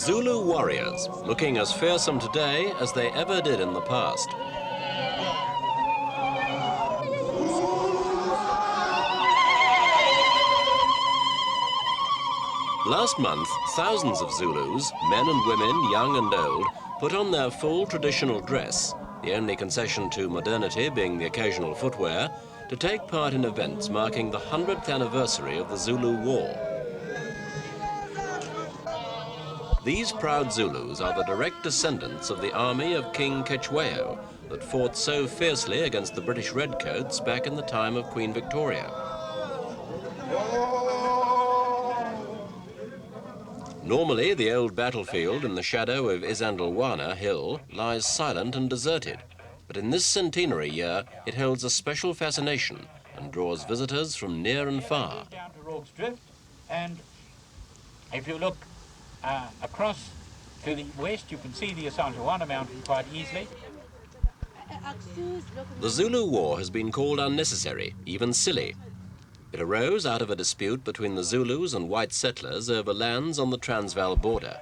Zulu warriors, looking as fearsome today as they ever did in the past. Last month, thousands of Zulus, men and women, young and old, put on their full traditional dress, the only concession to modernity being the occasional footwear, to take part in events marking the 100th anniversary of the Zulu War. These proud Zulus are the direct descendants of the army of King Cetshwayo that fought so fiercely against the British Redcoats back in the time of Queen Victoria. Normally, the old battlefield in the shadow of Isandlwana hill lies silent and deserted. But in this centenary year, it holds a special fascination and draws visitors from near and far. Down to Rorke's Drift, and if you look across to the west, you can see the Isandlwana mountain quite easily. The Zulu War has been called unnecessary, even silly. It arose out of a dispute between the Zulus and white settlers over lands on the Transvaal border.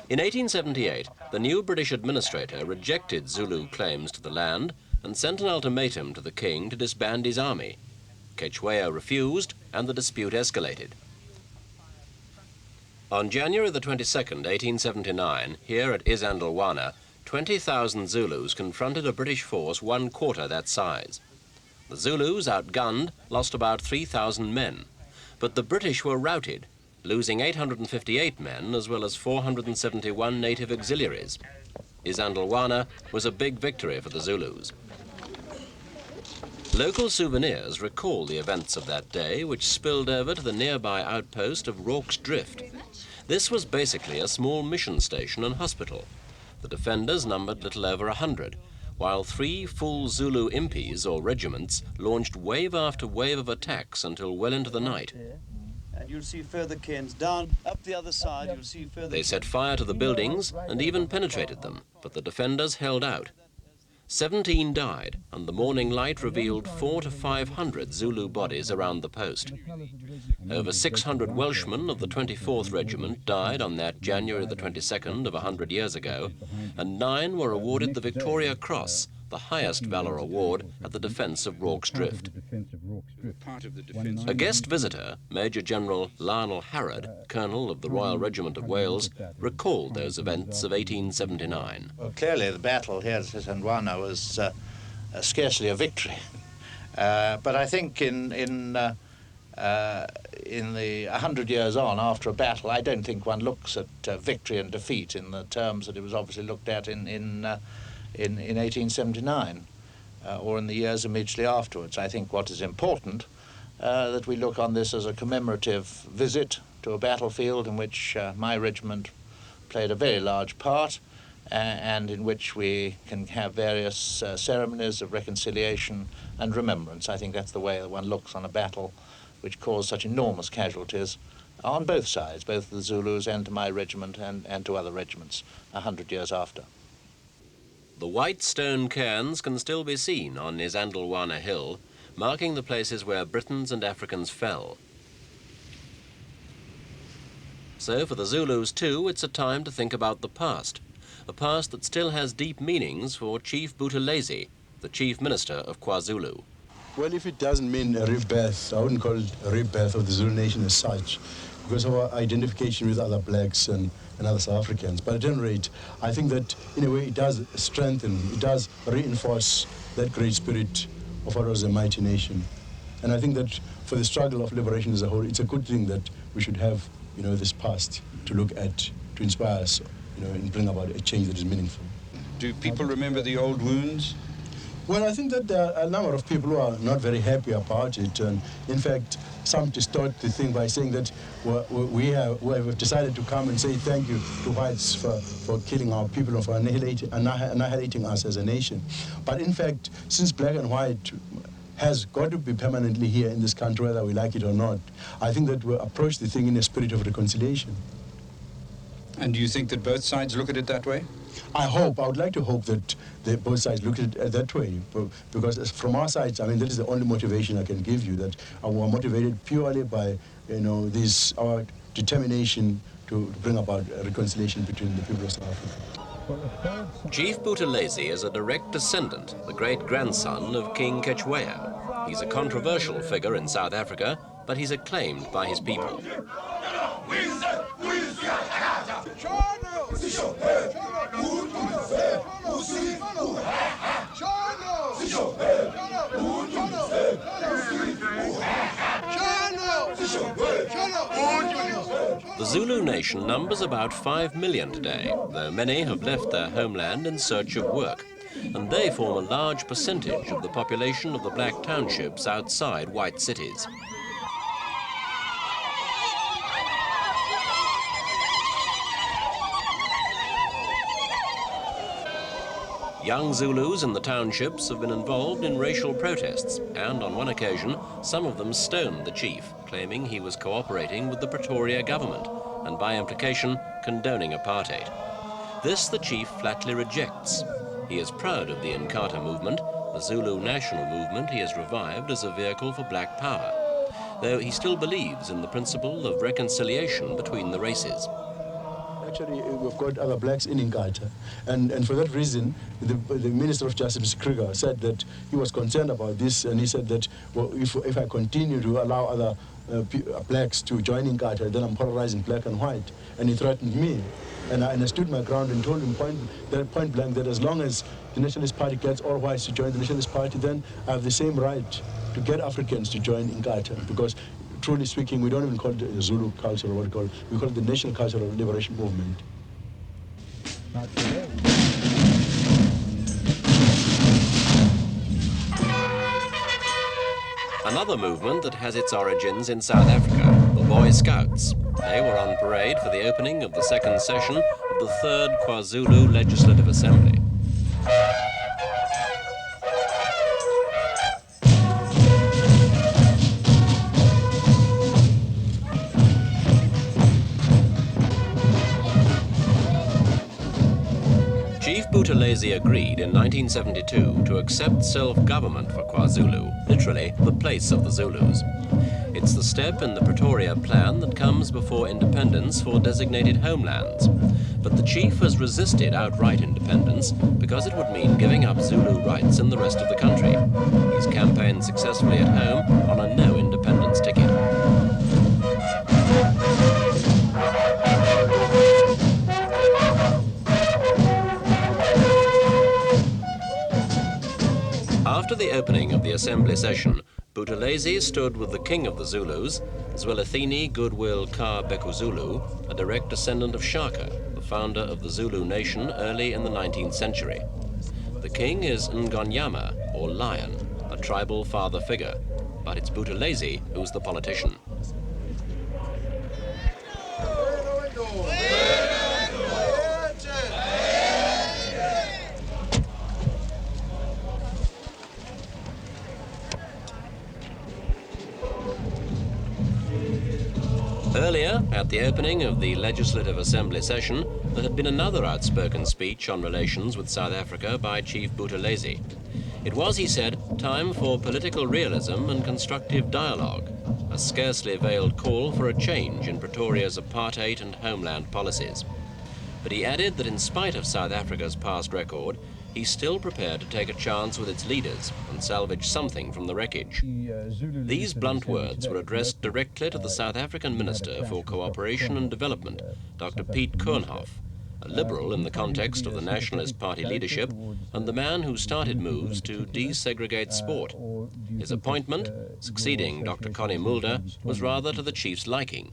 In 1878, the new British administrator rejected Zulu claims to the land and sent an ultimatum to the king to disband his army. Cetshwayo refused, and the dispute escalated. On January the 22nd, 1879, here at Isandlwana, 20,000 Zulus confronted a British force 1/4 that size. The Zulus, outgunned, lost about 3,000 men, but the British were routed, losing 858 men as well as 471 native auxiliaries. Isandlwana was a big victory for the Zulus. Local souvenirs recall the events of that day, which spilled over to the nearby outpost of Rorke's Drift. This was basically a small mission station and hospital. The defenders numbered little over 100, while 3 full Zulu impis, or regiments, launched wave after wave of attacks until well into the night. And you'll see further cairns down, up the other side, you'll see further... They set fire to the buildings and even penetrated them, but the defenders held out. 17 died, and the morning light revealed 400 to 500 Zulu bodies around the post. Over 600 Welshmen of the 24th Regiment died on that January the 22nd of 100 years ago, and 9 were awarded the Victoria Cross, the highest valour award at the defence of Rorke's Drift. A guest visitor, Major General Lionel Harrod, Colonel of the Royal Regiment of Wales, recalled those events of 1879. Well, clearly the battle here at Isandlwana was scarcely a victory. But I think in the 100 years on after a battle, I don't think one looks at victory and defeat in the terms that it was obviously looked at in 1879 or in the years immediately afterwards. I think what is important that we look on this as a commemorative visit to a battlefield in which my regiment played a very large part and in which we can have various ceremonies of reconciliation and remembrance. I think that's the way that one looks on a battle which caused such enormous casualties on both sides, both the Zulus and to my regiment and to other regiments 100 years after. The white stone cairns can still be seen on Isandlwana Hill, marking the places where Britons and Africans fell. So for the Zulus too, it's a time to think about the past, a past that still has deep meanings for Chief Buthelezi, the Chief Minister of KwaZulu. Well, if it doesn't mean a rebirth, I wouldn't call it a rebirth of the Zulu nation as such, because of our identification with other blacks and other South Africans. But at any rate, I think that in a way it does strengthen, it does reinforce that great spirit of what was a mighty nation. And I think that for the struggle of liberation as a whole, it's a good thing that we should have, this past to look at, to inspire us, and bring about a change that is meaningful. Do people remember the old wounds? Well, I think that there are a number of people who are not very happy about it. And in fact, some distort the thing by saying that we have decided to come and say thank you to whites for killing our people, for annihilating us as a nation. But in fact, since black and white has got to be permanently here in this country, whether we like it or not, I think that we'll approach the thing in a spirit of reconciliation. And do you think that both sides look at it that way? I would like to hope that both sides look at it that way, because from our sides, that is the only motivation I can give you, that we are motivated purely by, our determination to bring about a reconciliation between the people of South Africa. Chief Buthelezi is a direct descendant, the great-grandson of King Cetshwayo. He's a controversial figure in South Africa, but he's acclaimed by his people. The Zulu nation numbers about 5 million today, though many have left their homeland in search of work, and they form a large percentage of the population of the black townships outside white cities. Young Zulus in the townships have been involved in racial protests, and on one occasion, some of them stoned the chief, claiming he was cooperating with the Pretoria government, and by implication, condoning apartheid. This the chief flatly rejects. He is proud of the Inkatha movement, the Zulu national movement he has revived as a vehicle for black power, though he still believes in the principle of reconciliation between the races. Actually, we've got other blacks in Inkatha, and for that reason, the Minister of Justice, Mr. Kruger, said that he was concerned about this, and he said that, well, if I continue to allow other blacks to join Inkatha, then I'm polarizing black and white, and he threatened me. And I stood my ground and told him point blank that as long as the Nationalist Party gets all whites to join the Nationalist Party, then I have the same right to get Africans to join Inkatha, because truly speaking, we don't even call it the Zulu culture, or what we call it the National Cultural Liberation Movement. Another movement that has its origins in South Africa, the Boy Scouts. They were on parade for the opening of the second session of the 3rd Kwazulu Legislative Assembly. Chief Buthelezi agreed in 1972 to accept self-government for KwaZulu, literally the place of the Zulus. It's the step in the Pretoria Plan that comes before independence for designated homelands. But the chief has resisted outright independence because it would mean giving up Zulu rights in the rest of the country. He's campaigned successfully at home on a no independence ticket. After the opening of the assembly session, Buthelezi stood with the king of the Zulus, Zwelithini Goodwill Ka Bekuzulu, a direct descendant of Shaka, the founder of the Zulu nation early in the 19th century. The king is Ngonyama, or lion, a tribal father figure, but it's Buthelezi who's the politician. Earlier, at the opening of the Legislative Assembly session, there had been another outspoken speech on relations with South Africa by Chief Buthelezi. It was, he said, time for political realism and constructive dialogue, a scarcely veiled call for a change in Pretoria's apartheid and homeland policies. But he added that in spite of South Africa's past record, he's still prepared to take a chance with its leaders and salvage something from the wreckage. These blunt words were addressed directly to the South African Minister for Cooperation and Development, Dr. Piet Koornhof, a liberal in the context of the Nationalist Party leadership and the man who started moves to desegregate sport. His appointment, succeeding Dr. Connie Mulder, was rather to the chief's liking.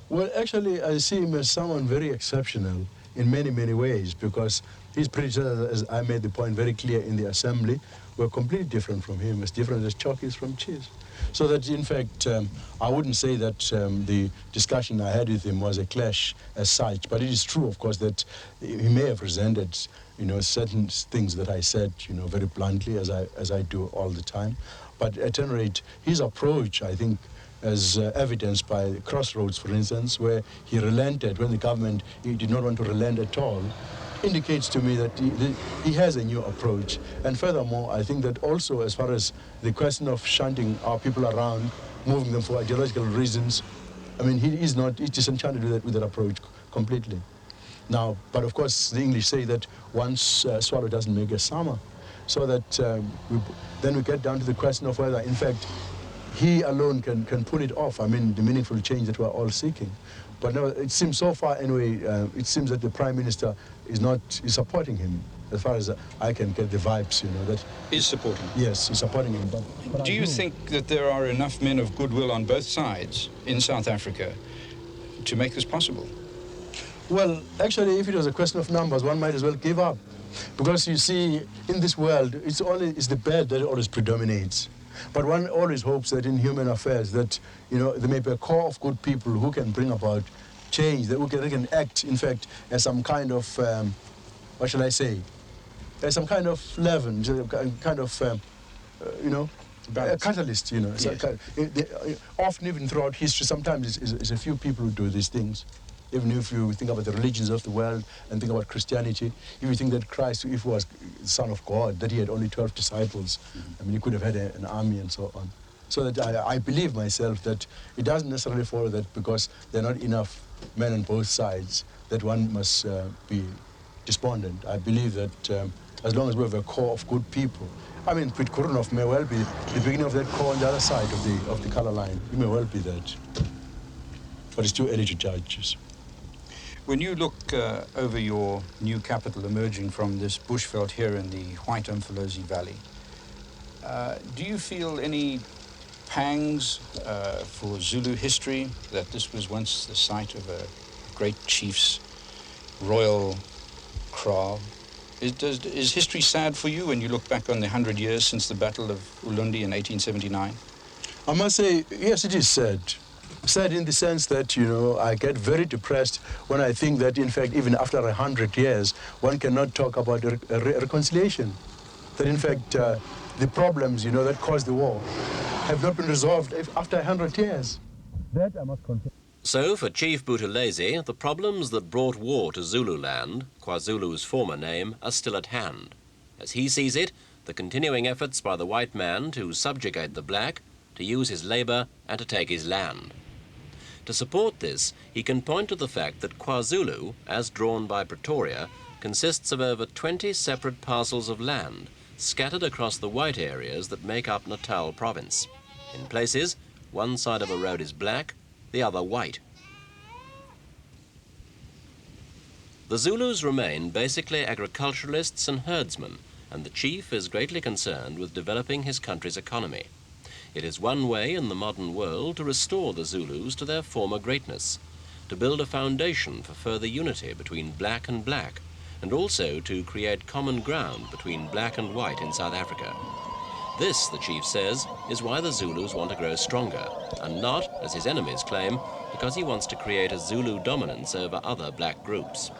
Well, actually, I see him as someone very exceptional in many, many ways, because his predecessors, as I made the point very clear in the assembly, were completely different from him, as different as chalk is from cheese. So that, in fact, I wouldn't say that the discussion I had with him was a clash as such, but it is true, of course, that he may have resented, certain things that I said, very bluntly, as I do all the time. But at any rate, his approach, I think, as evidenced by Crossroads, for instance, where he relented when the government he did not want to relent at all, indicates to me that he has a new approach. And furthermore, I think that also as far as the question of shunting our people around, moving them for ideological reasons, I mean, he's disenchanted with that approach completely. Now, but of course, the English say that one swallow doesn't make a summer. So that then we get down to the question of whether, in fact, he alone can pull it off. I mean, the meaningful change that we're all seeking. But now, it seems so far anyway, it seems that the Prime Minister is supporting him, as far as I can get the vibes, you know. That Is supporting? Yes, he's supporting him. But Do you think that there are enough men of goodwill on both sides in South Africa to make this possible? Well, actually, if it was a question of numbers, one might as well give up. Because you see, in this world, it's the bad that always predominates. But one always hopes that in human affairs that, you know, there may be a core of good people who can bring about change, that they can act, in fact, as some kind of, what shall I say, as some kind of leaven, kind of, you know, a catalyst, you know. Yes. Often, even throughout history, sometimes it's a few people who do these things. Even if you think about the religions of the world and think about Christianity, if you think that Christ, if he was the Son of God, that he had only 12 disciples, I mean, he could have had an army and so on. So that I believe myself that it doesn't necessarily follow that because there are not enough men on both sides that one must be despondent. I believe that as long as we have a core of good people, I mean, Piet Koornhof may well be the beginning of that core on the other side of the colour line. He may well be that. But it's too early to judge. When you look over your new capital emerging from this bushveld here in the White Buthelezi Valley, do you feel any pangs for Zulu history, that this was once the site of a great chief's royal kraal? Is history sad for you when you look back on the 100 years since the Battle of Ulundi in 1879? I must say, yes, it is sad. Sad in the sense that, you know, I get very depressed when I think that, in fact, even after 100 years, one cannot talk about a reconciliation. That, in fact, the problems, you know, that caused the war have not been resolved after 100 years. That I must confess. So, for Chief Buthelezi, the problems that brought war to Zululand, KwaZulu's former name, are still at hand. As he sees it, the continuing efforts by the white man to subjugate the black, to use his labour and to take his land. To support this, he can point to the fact that KwaZulu, as drawn by Pretoria, consists of over 20 separate parcels of land, scattered across the white areas that make up Natal province. In places, one side of a road is black, the other white. The Zulus remain basically agriculturalists and herdsmen, and the chief is greatly concerned with developing his country's economy. It is one way in the modern world to restore the Zulus to their former greatness, to build a foundation for further unity between black and black, and also to create common ground between black and white in South Africa. This, the chief says, is why the Zulus want to grow stronger, and not, as his enemies claim, because he wants to create a Zulu dominance over other black groups.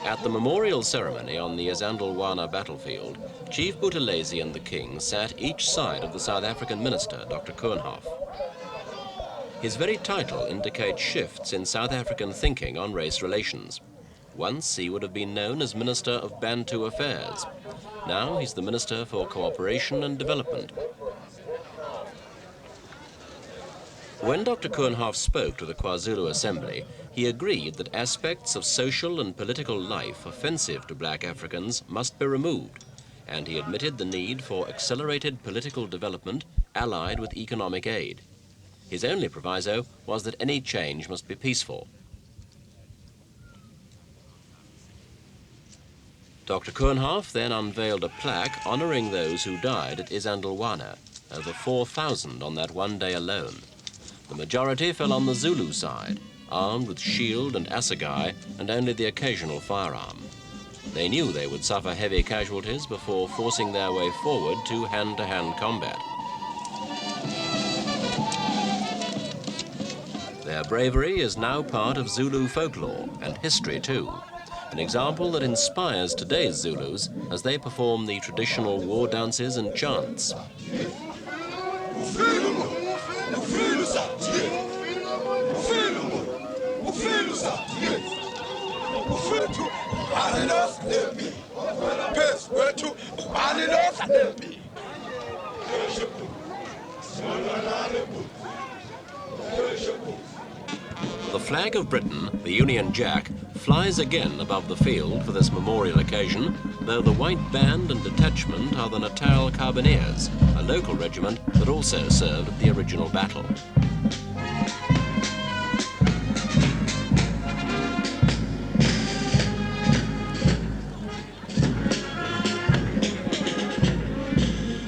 At the memorial ceremony on the Isandlwana battlefield, Chief Buthelezi and the king sat each side of the South African minister, Dr. Koornhof. His very title indicates shifts in South African thinking on race relations. Once he would have been known as Minister of Bantu Affairs. Now he's the Minister for Cooperation and Development. When Dr. Koornhof spoke to the KwaZulu Assembly, he agreed that aspects of social and political life offensive to black Africans must be removed, and he admitted the need for accelerated political development allied with economic aid. His only proviso was that any change must be peaceful. Dr. Koornhof then unveiled a plaque honouring those who died at Isandlwana, over 4,000 on that one day alone. The majority fell on the Zulu side, armed with shield and assegai and only the occasional firearm. They knew they would suffer heavy casualties before forcing their way forward to hand-to-hand combat. Their bravery is now part of Zulu folklore and history too, an example that inspires today's Zulus as they perform the traditional war dances and chants. flag of Britain, the Union Jack, flies again above the field for this memorial occasion, though the white band and detachment are the Natal Carbineers, a local regiment that also served at the original battle.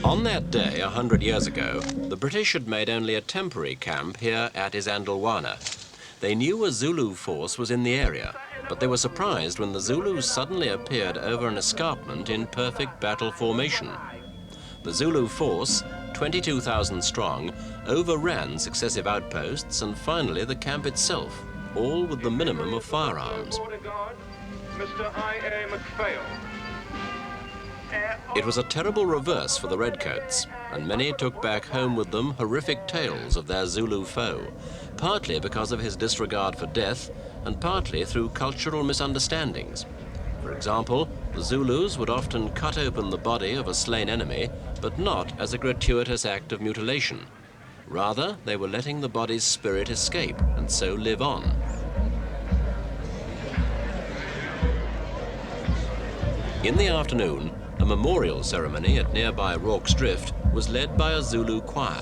On that day, 100 years ago, the British had made only a temporary camp here at Isandlwana. They knew a Zulu force was in the area, but they were surprised when the Zulus suddenly appeared over an escarpment in perfect battle formation. The Zulu force, 22,000 strong, overran successive outposts and finally the camp itself, all with the minimum of firearms. It was a terrible reverse for the Redcoats, and many took back home with them horrific tales of their Zulu foe, partly because of his disregard for death and partly through cultural misunderstandings. For example, the Zulus would often cut open the body of a slain enemy, but not as a gratuitous act of mutilation. Rather, they were letting the body's spirit escape and so live on. In the afternoon, a memorial ceremony at nearby Rorke's Drift was led by a Zulu choir.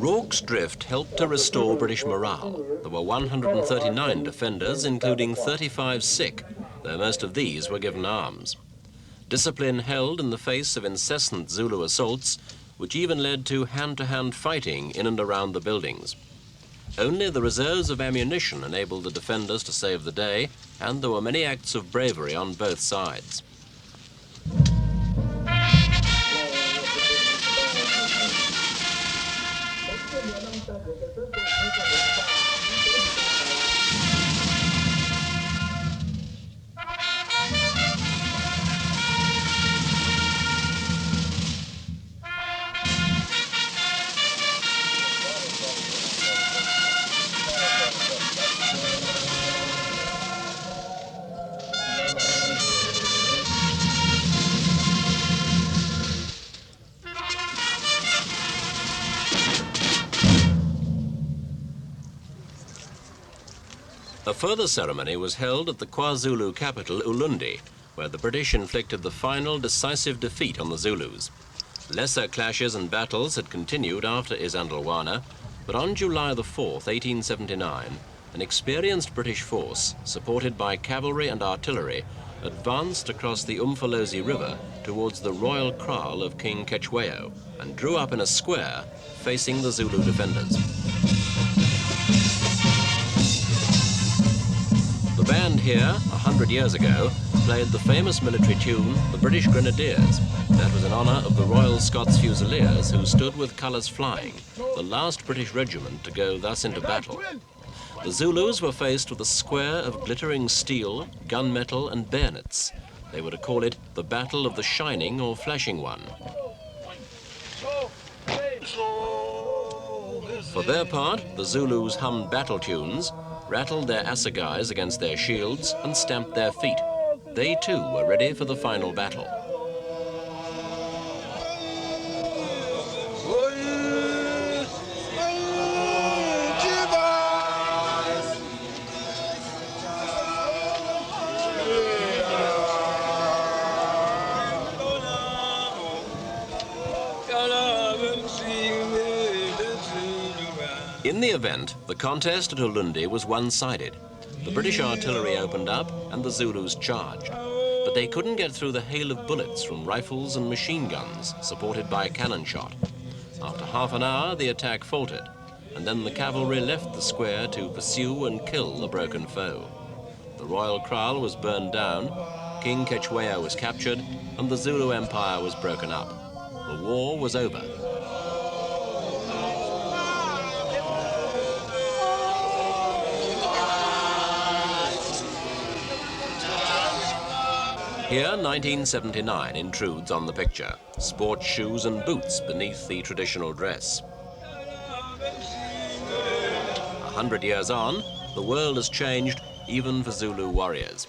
Rorke's Drift helped to restore British morale. There were 139 defenders, including 35 sick, though most of these were given arms. Discipline held in the face of incessant Zulu assaults, which even led to hand-to-hand fighting in and around the buildings. Only the reserves of ammunition enabled the defenders to save the day, and there were many acts of bravery on both sides. A further ceremony was held at the Kwazulu capital, Ulundi, where the British inflicted the final decisive defeat on the Zulus. Lesser clashes and battles had continued after Isandlwana, but on July the 4th, 1879, an experienced British force, supported by cavalry and artillery, advanced across the Buthelezi River towards the royal kraal of King Cetshwayo and drew up in a square facing the Zulu defenders. The band here, 100 years ago, played the famous military tune, the British Grenadiers. That was in honour of the Royal Scots Fusiliers who stood with colours flying, the last British regiment to go thus into battle. The Zulus were faced with a square of glittering steel, gunmetal and bayonets. They were to call it the Battle of the Shining or Flashing One. For their part, the Zulus hummed battle tunes, rattled their assegais against their shields and stamped their feet. They too were ready for the final battle. In the event, the contest at Ulundi was one-sided. The British artillery opened up and the Zulus charged. But they couldn't get through the hail of bullets from rifles and machine guns, supported by cannon shot. After half an hour, the attack faltered, and then the cavalry left the square to pursue and kill the broken foe. The royal kraal was burned down, King Cetshwayo was captured, and the Zulu Empire was broken up. The war was over. Here, 1979 intrudes on the picture. Sports shoes and boots beneath the traditional dress. 100 years on, the world has changed, even for Zulu warriors.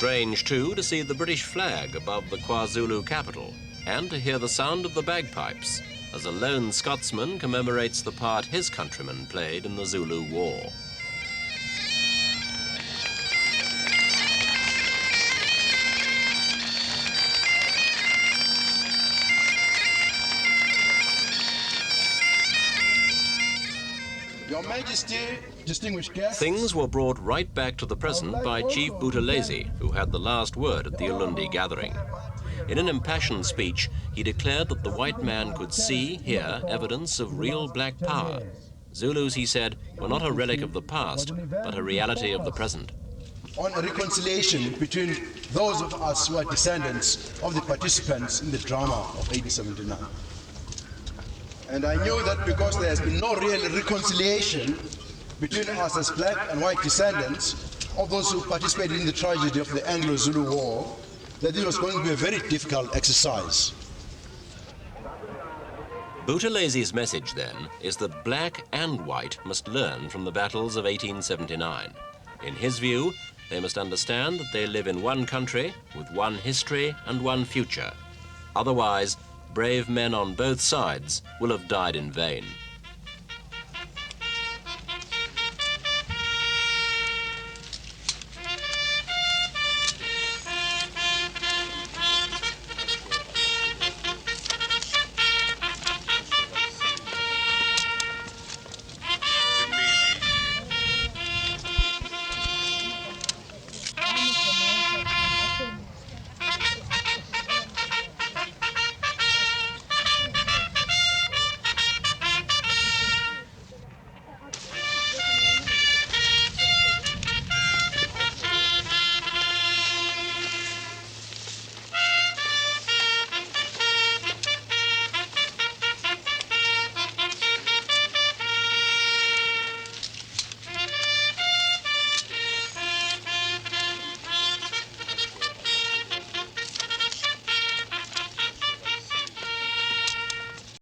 Strange, too, to see the British flag above the Kwazulu capital and to hear the sound of the bagpipes as a lone Scotsman commemorates the part his countrymen played in the Zulu War. Your Majesty, distinguished guests. Things were brought right back to the present by Chief Buthelezi, who had the last word at the Ulundi gathering. In an impassioned speech, he declared that the white man could see, hear evidence of real black power. Zulus, he said, were not a relic of the past, but a reality of the present. On a reconciliation between those of us who are descendants of the participants in the drama of 1879. And I knew that because there has been no real reconciliation between us as black and white descendants of those who participated in the tragedy of the Anglo-Zulu War, that it was going to be a very difficult exercise. Buthelezi's message, then, is that black and white must learn from the battles of 1879. In his view, they must understand that they live in one country, with one history and one future. Otherwise, brave men on both sides will have died in vain.